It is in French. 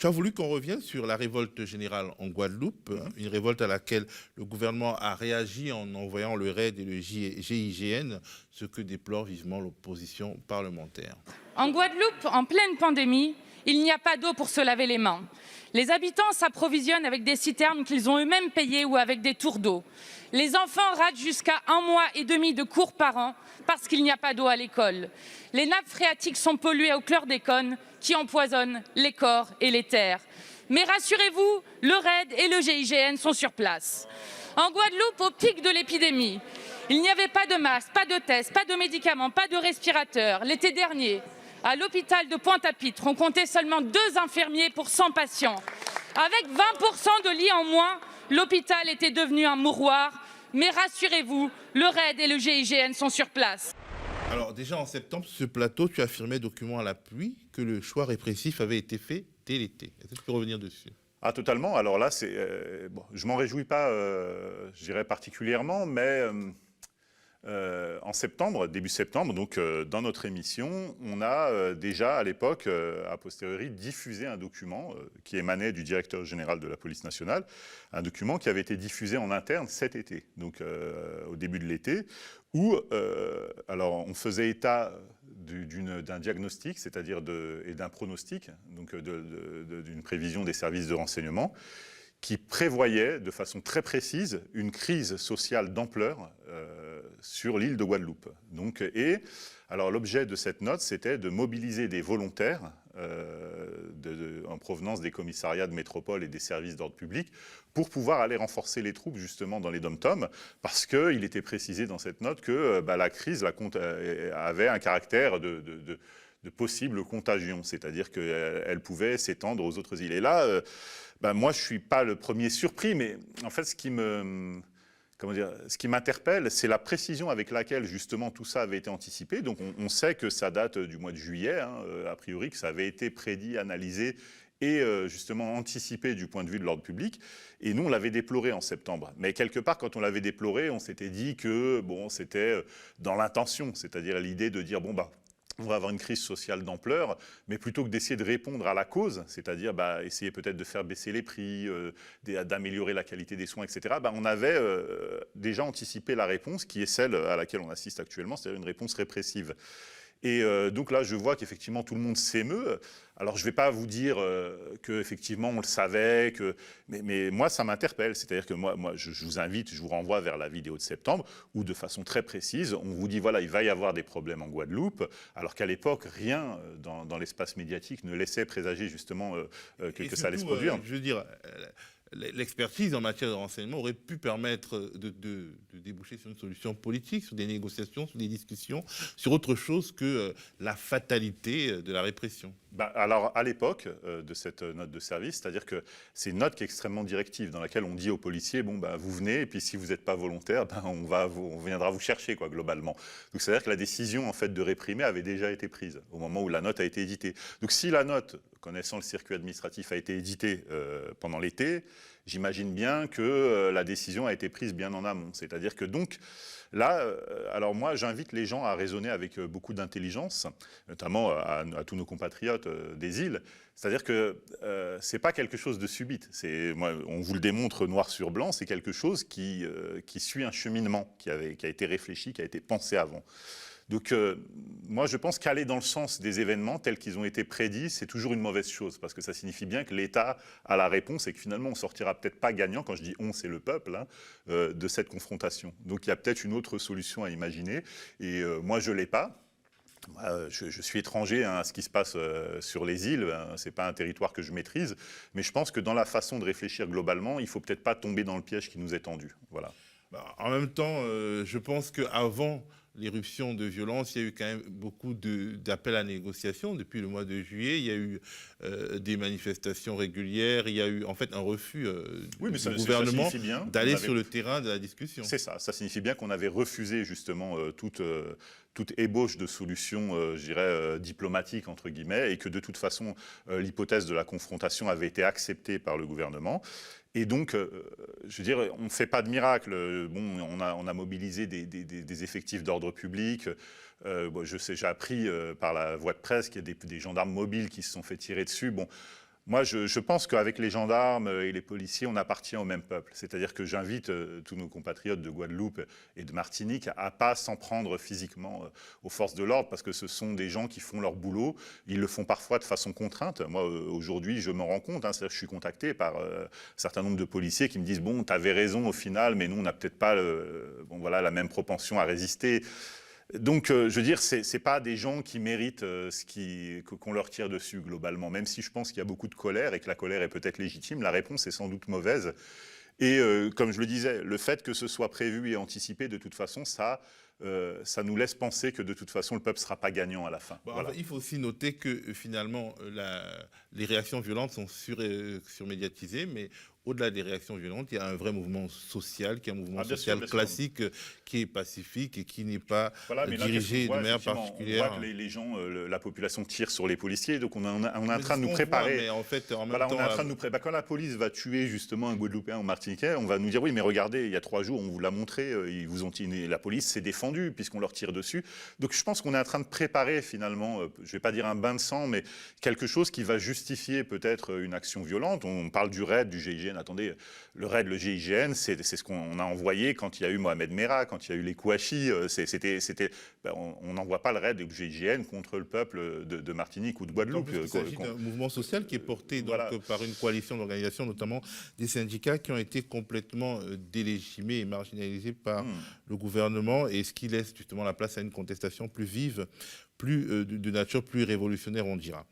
Tu as voulu qu'on revienne sur la révolte générale en Guadeloupe, une révolte à laquelle le gouvernement a réagi en envoyant le RAID et le GIGN, ce que déplore vivement l'opposition parlementaire. En Guadeloupe, en pleine pandémie, il n'y a pas d'eau pour se laver les mains. Les habitants s'approvisionnent avec des citernes qu'ils ont eux-mêmes payées ou avec des tours d'eau. Les enfants ratent jusqu'à 1 mois et demi de cours par an parce qu'il n'y a pas d'eau à l'école. Les nappes phréatiques sont polluées au chlordécone qui empoisonne les corps et les terres. Mais rassurez-vous, le RAID et le GIGN sont sur place. En Guadeloupe, au pic de l'épidémie, il n'y avait pas de masques, pas de tests, pas de médicaments, pas de respirateurs. L'été dernier, à l'hôpital de Pointe-à-Pitre, on comptait seulement 2 infirmiers pour 100 patients. Avec 20% de lits en moins, l'hôpital était devenu un mouroir. Mais rassurez-vous, le RAID et le GIGN sont sur place. Alors déjà en septembre, sur ce plateau, tu affirmais, document à l'appui, que le choix répressif avait été fait dès l'été. Est-ce que tu peux revenir dessus? Ah, totalement. Alors là, bon, je m'en réjouis pas, je dirais particulièrement, mais en septembre, début septembre, donc dans notre émission, on a déjà à l'époque, a posteriori, diffusé un document qui émanait du directeur général de la police nationale, un document qui avait été diffusé en interne cet été, donc au début de l'été, où alors on faisait état d'un diagnostic, c'est-à-dire et d'un pronostic, donc d'une prévision des services de renseignement, qui prévoyait de façon très précise une crise sociale d'ampleur sur l'île de Guadeloupe. Donc, alors l'objet de cette note, c'était de mobiliser des volontaires en provenance des commissariats de métropole et des services d'ordre public pour pouvoir aller renforcer les troupes justement dans les dom-toms, parce qu'il était précisé dans cette note que la crise avait un caractère de possible contagion, c'est-à-dire qu'elle pouvait s'étendre aux autres îles. Et là, moi, je ne suis pas le premier surpris, mais en fait, ce qui m'interpelle, c'est la précision avec laquelle, justement, tout ça avait été anticipé. Donc, on sait que ça date du mois de juillet, a priori, que ça avait été prédit, analysé et justement anticipé du point de vue de l'ordre public. Et nous, on l'avait déploré en septembre. Mais quelque part, quand on l'avait déploré, on s'était dit que bon, c'était dans l'intention, c'est-à-dire l'idée de dire, bon, on va avoir une crise sociale d'ampleur, mais plutôt que d'essayer de répondre à la cause, c'est-à-dire essayer peut-être de faire baisser les prix, d'améliorer la qualité des soins, etc., on avait déjà anticipé la réponse qui est celle à laquelle on assiste actuellement, c'est-à-dire une réponse répressive. Et donc là, je vois qu'effectivement, tout le monde s'émeut. Alors, je ne vais pas vous dire qu'effectivement, on le savait, mais moi, ça m'interpelle. C'est-à-dire que moi je vous invite, je vous renvoie vers la vidéo de septembre, où de façon très précise, on vous dit, voilà, il va y avoir des problèmes en Guadeloupe, alors qu'à l'époque, rien dans l'espace médiatique ne laissait présager justement que surtout, ça allait se produire. Je veux dire, l'expertise en matière de renseignement aurait pu permettre de déboucher sur une solution politique, sur des négociations, sur des discussions, sur autre chose que la fatalité de la répression. Alors, à l'époque de cette note de service, c'est-à-dire que c'est une note qui est extrêmement directive, dans laquelle on dit aux policiers, bon, vous venez, et puis si vous n'êtes pas volontaire, on viendra vous chercher, quoi, globalement. Donc, c'est-à-dire que la décision, en fait, de réprimer avait déjà été prise au moment où la note a été éditée. Donc, si la note, connaissant le circuit administratif, a été éditée pendant l'été, j'imagine bien que la décision a été prise bien en amont. C'est-à-dire que donc, là, alors moi, j'invite les gens à raisonner avec beaucoup d'intelligence, notamment à tous nos compatriotes des îles. C'est-à-dire que ce n'est pas quelque chose de subite. On vous le démontre noir sur blanc, c'est quelque chose qui suit un cheminement qui a été réfléchi, qui a été pensé avant. Donc, moi, je pense qu'aller dans le sens des événements tels qu'ils ont été prédits, c'est toujours une mauvaise chose, parce que ça signifie bien que l'État a la réponse et que finalement, on ne sortira peut-être pas gagnant, quand je dis « on », c'est le peuple, de cette confrontation. Donc, il y a peut-être une autre solution à imaginer, et moi, je ne l'ai pas. Je suis étranger à ce qui se passe sur les îles, ce n'est pas un territoire que je maîtrise, mais je pense que dans la façon de réfléchir globalement, il ne faut peut-être pas tomber dans le piège qui nous est tendu. Voilà. En même temps, je pense qu'avant l'éruption de violence, il y a eu quand même beaucoup d'appels à négociation. Depuis le mois de juillet, il y a eu des manifestations régulières, il y a eu en fait un refus du gouvernement d'aller sur le terrain de la discussion. C'est ça, ça signifie bien qu'on avait refusé justement toute ébauche de solutions, je dirais, diplomatiques, entre guillemets, et que de toute façon, l'hypothèse de la confrontation avait été acceptée par le gouvernement. Et donc, je veux dire, on ne fait pas de miracle. Bon, on a mobilisé des effectifs d'ordre public. Je sais, j'ai appris par la voie de presse qu'il y a des gendarmes mobiles qui se sont fait tirer dessus. Bon, Moi, je pense qu'avec les gendarmes et les policiers, on appartient au même peuple. C'est-à-dire que j'invite tous nos compatriotes de Guadeloupe et de Martinique à ne pas s'en prendre physiquement aux forces de l'ordre, parce que ce sont des gens qui font leur boulot. Ils le font parfois de façon contrainte. Moi, aujourd'hui, je m'en rends compte. C'est-à-dire que je suis contacté par un certain nombre de policiers qui me disent « Bon, tu avais raison au final, mais nous, on n'a peut-être pas la même propension à résister ». Donc, je veux dire, ce n'est pas des gens qui méritent qu'on leur tire dessus, globalement. Même si je pense qu'il y a beaucoup de colère et que la colère est peut-être légitime, la réponse est sans doute mauvaise. Et comme je le disais, le fait que ce soit prévu et anticipé, de toute façon, ça nous laisse penser que de toute façon, le peuple ne sera pas gagnant à la fin. Bon, Voilà. enfin, il faut aussi noter que finalement, les réactions violentes sont surmédiatisées, mais au-delà des réactions violentes, il y a un vrai mouvement social, qui est un mouvement social classique, qui est pacifique et qui n'est pas dirigé de manière particulière. On voit que les gens, la population tire sur les policiers, donc on est en train de nous préparer. Mais en fait, en même voilà, temps, on est en train de nous préparer. Quand la police va tuer justement un Guadeloupéen ou Martiniquais, on va nous dire oui, mais regardez, il y a 3 jours, on vous l'a montré, la police s'est défendue puisqu'on leur tire dessus. Donc je pense qu'on est en train de préparer finalement, je ne vais pas dire un bain de sang, mais quelque chose qui va justifier peut-être une action violente. On parle du raid, du GIGN. Attendez, le raid, le GIGN, c'est ce qu'on a envoyé quand il y a eu Mohamed Merah, quand il y a eu les Kouachi. On n'envoie pas le raid du GIGN contre le peuple de Martinique ou de Guadeloupe. Il s'agit d'un mouvement social qui est porté donc, par une coalition d'organisations, notamment des syndicats qui ont été complètement délégitimés et marginalisés par le gouvernement, et ce qui laisse justement la place à une contestation plus vive, plus de nature plus révolutionnaire, on dira.